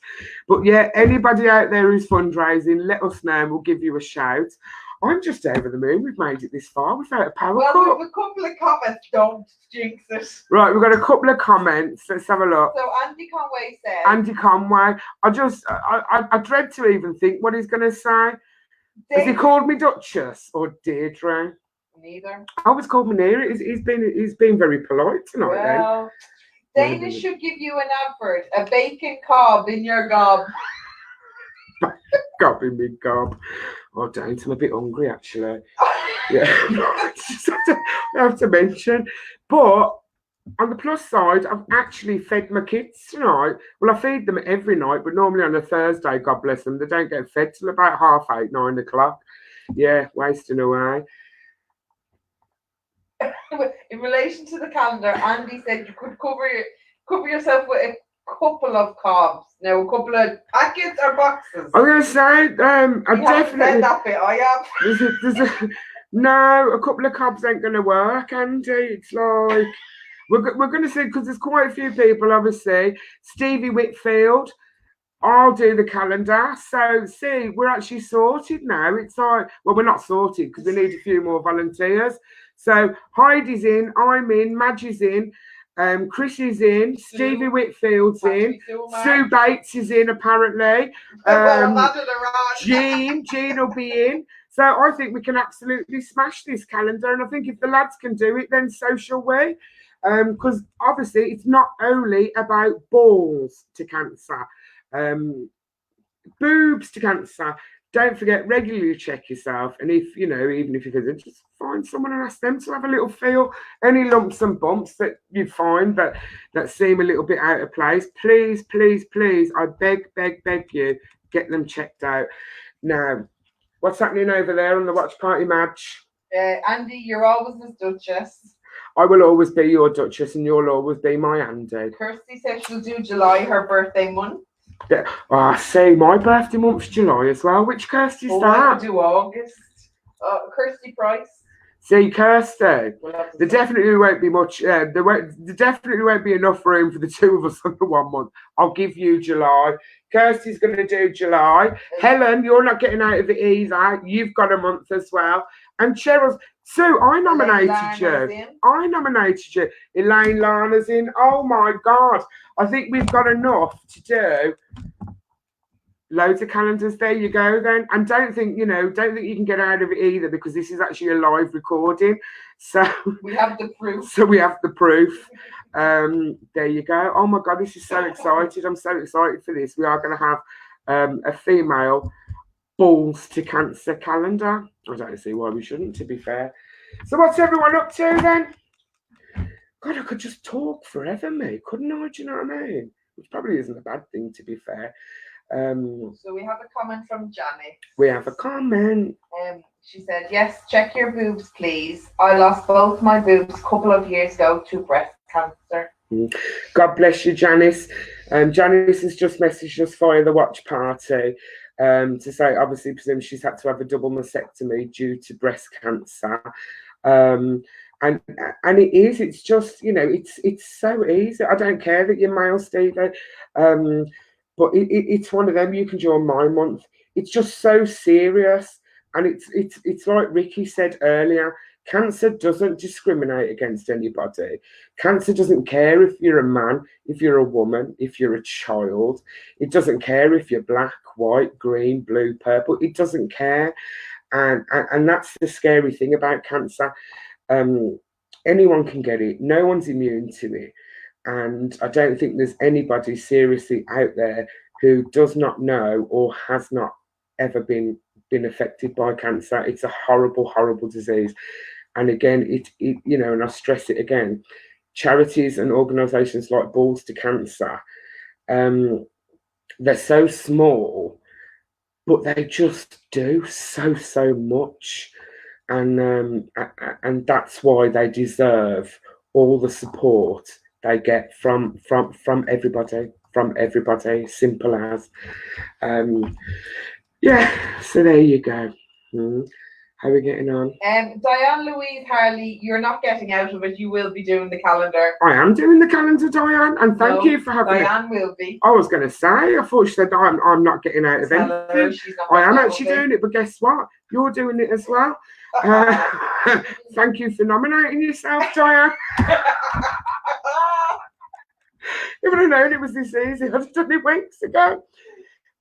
But yeah, anybody out there who's fundraising, let us know and we'll give you a shout. I'm just over the moon. We've made it this far without a power cut. Well, we have a couple of comments. Don't jinx it. Right, we've got a couple of comments. Let's have a look. So Andy Conway said. Andy Conway. I dread to even think what he's going to say. Has he called me Duchess or Deirdre? Neither. I was called Manera. He's been very polite tonight. Well, Dana should give you an advert. A bacon cob in your gob. Gob in me gob. Oh, don't. I'm a bit hungry, actually. Yeah. I have to mention. But on the plus side, I've actually fed my kids tonight. Well, I feed them every night, but normally on a Thursday, God bless them, they don't get fed till about 8:30, 9 o'clock. Yeah, wasting away. In relation to the calendar, Andy said you could cover yourself with a couple of cobs. Now, a couple of packets or boxes. I'm going to say, I definitely said that bit. I have. No, a couple of cobs ain't going to work, Andy. It's like we're going to see, because there's quite a few people, obviously. Stevie Whitfield. I'll do the calendar. So, see, we're actually sorted now. It's like, well, we're not sorted because we need a few more volunteers. So, Heidi's in, I'm in, Madge is in, Chris is in, Stevie Whitfield's in, Sue Bates is in, apparently. Jean will be in. So, I think we can absolutely smash this calendar. And I think if the lads can do it, then so shall we. Because obviously, it's not only about balls to cancer. Boobs to cancer. Don't forget, regularly check yourself, and if even if you could, just find someone and ask them to have a little feel. Any lumps and bumps that you find that seem a little bit out of place, please, please, please, I beg you, get them checked out. Now, what's happening over there on the watch party, Madge? Andy, you're always the Duchess. I will always be your Duchess, and you'll always be my Andy. Kirsty says she'll do July, her birthday month. See, my birthday month's July as well. Which Kirsty's that? I could do August. Kirsty Price. See, Kirsty, there definitely won't be much. There definitely won't be enough room for the two of us under 1 month. I'll give you July. Kirsty's going to do July. Helen, you're not getting out of it either. You've got a month as well. And Cheryl's. Sue, I nominated you. I nominated you. Elaine Lana's in. Oh my God. I think we've got enough to do. Loads of calendars. There you go then. And don't think you can get out of it either, because this is actually a live recording. So we have the proof. There you go. Oh my God, this is so excited. I'm so excited for this. We are going to have a female Balls to Cancer calendar. I don't see why we shouldn't, to be fair. So what's everyone up to then? God, I could just talk forever, mate. Couldn't I? Do you know what I mean? Which probably isn't a bad thing, to be fair. So we have a comment from Janet. We have a comment. She said, yes, check your boobs, please. I lost both my boobs a couple of years ago to breast cancer. God bless you, Janice. Janice has just messaged us via the watch party to say, obviously, presume she's had to have a double mastectomy due to breast cancer. And it's just, it's so easy. I don't care that you're male, Stevie, but it's one of them. You can join my month. It's just so serious, and it's like Ricky said earlier. Cancer doesn't discriminate against anybody. Cancer doesn't care if you're a man, if you're a woman, if you're a child. It doesn't care if you're black, white, green, blue, purple. It doesn't care, and that's the scary thing about cancer. Anyone can get it. No one's immune to it. And I don't think there's anybody seriously out there who does not know or has not ever been affected by cancer. It's a horrible, horrible disease. And again, it and I stress it again, charities and organisations like Balls to Cancer, they're so small, but they just do so much. And that's why they deserve all the support they get from everybody. Simple as. So there you go. How are we getting on? Diane Louise Harley, you're not getting out of it. You will be doing the calendar. I am doing the calendar, Diane, and thank you for having Diane will be. I was going to say, I thought she said I'm not getting out of anything. I am actually doing it, but guess what? You're doing it as well. Thank you for nominating yourself, Diane. If I'd have known it was this easy, I'd have done it weeks ago.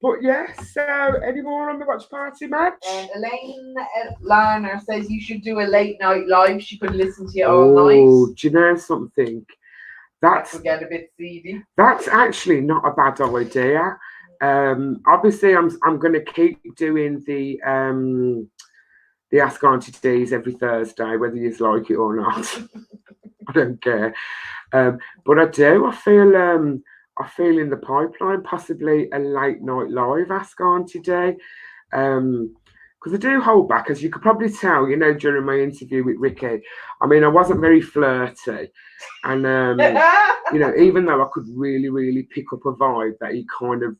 But yes, so any more on the watch party match? Elaine Larner says you should do a late night live. She could listen to you all night. Oh, do you know something? That would get a bit seedy. That's actually not a bad idea. Obviously, I'm going to keep doing the Ask Auntie Dees every Thursday, whether you like it or not. I don't care. But I do. I feel in the pipeline possibly a late night live Ask Auntie Dee. Because I do hold back, as you could probably tell, during my interview with Ricky. I mean, I wasn't very flirty. And, even though I could really, really pick up a vibe that he kind of,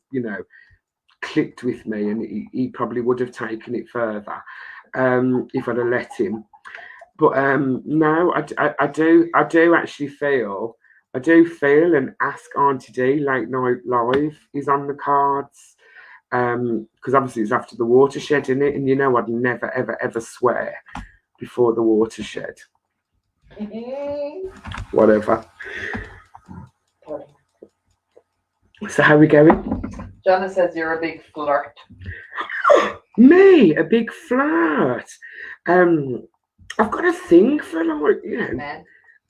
clicked with me, and he probably would have taken it further if I'd have let him. But no, I do actually feel, an Ask Auntie Dee late night live is on the cards. Because obviously it's after the watershed, in it, and I'd never ever swear before the watershed. Whatever. So how are we going? Jana says you're a big flirt. Me, a big flirt. I've got a thing for men.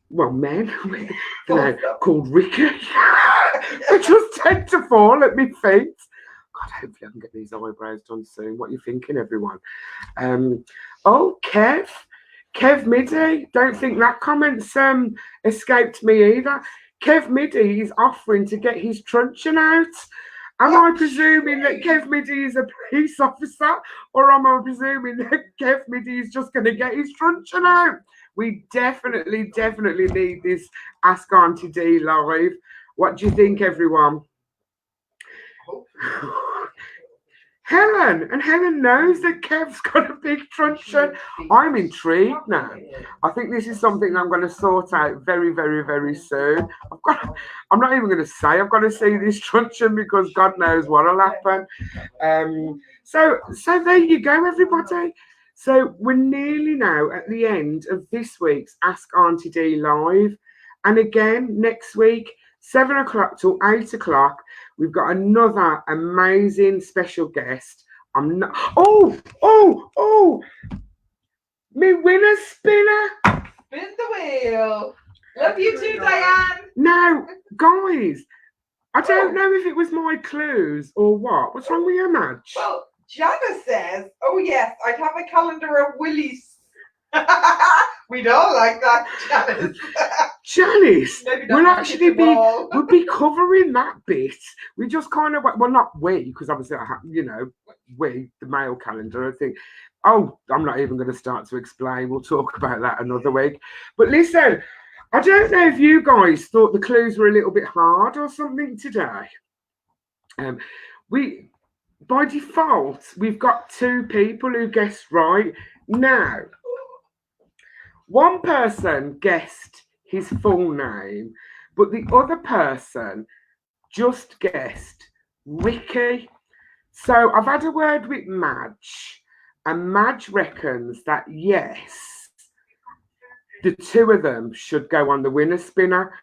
Well, men called Ricky. They just tend to fall at my feet. God, hopefully I can get these eyebrows done soon. What are you thinking, everyone? Kev Middy. Don't think that comment's escaped me either. Kev Middy is offering to get his truncheon out. Am I presuming that Kev Middy is a police officer, or am I presuming that Kev Middy is just going to get his truncheon out? We definitely need this Ask Auntie Dee live. What do you think, everyone? Helen knows that Kev's got a big truncheon. I'm intrigued now. I think this is something I'm going to sort out very, very, very soon. I'm not even going to say I've got to see this truncheon, because God knows what'll happen. So there you go, everybody. So we're nearly now at the end of this week's Ask Auntie Dee live. And again, next week, 7 o'clock till 8 o'clock, we've got another amazing special guest. Me winner spinner. Spin the wheel. Love you too, Diane. Now, guys, I don't know if it was my clues or what. What's wrong with your match? Well, Jana says, oh yes, I'd have a calendar of willies. We don't like that, Janice. Janice, Maybe we'll not actually the wall. we'll be covering that bit. We just kind of, well, not we, because obviously, you know, we, the male calendar, I think. Oh, I'm not even going to start to explain. We'll talk about that another week. But listen, I don't know if you guys thought the clues were a little bit hard or something today. We, by default, we've got 2 people who guessed right. Now, one person guessed his full name, but the other person just guessed Ricky. So I've had a word with Madge, and Madge reckons that yes, the 2 of them should go on the winner spinner.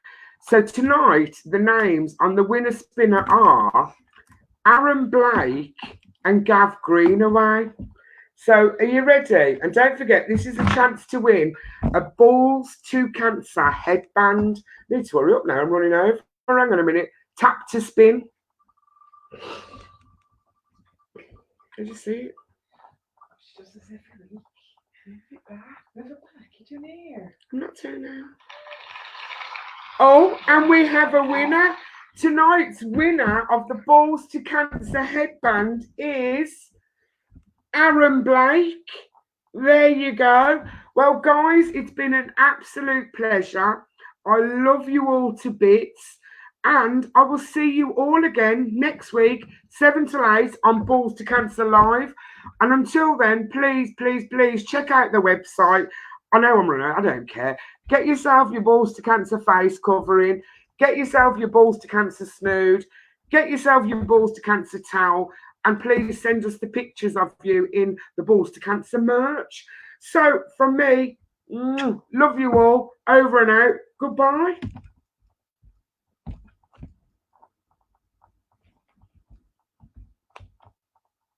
So tonight, the names on the winner spinner are Aaron Blake and Gav Greenaway. So are you ready? And don't forget, this is a chance to win a Balls to Cancer headband. Need to hurry up now, I'm running over. Hang on a minute. Tap to spin. Did you see it? Just as if move it back. Move it back. Get in here. I'm not turning now. Oh, and we have a winner. Tonight's winner of the Balls to Cancer headband is Aaron Blake. There you go. Well, guys, it's been an absolute pleasure. I love you all to bits. And I will see you all again next week, 7 to 8 on Balls to Cancer Live. And until then, please, please, please check out the website. I know I'm running out, I don't care. Get yourself your Balls to Cancer face covering. Get yourself your Balls to Cancer snood. Get yourself your Balls to Cancer towel. And please send us the pictures of you in the Balls to Cancer merch. So from me, love you all. Over and out. Goodbye.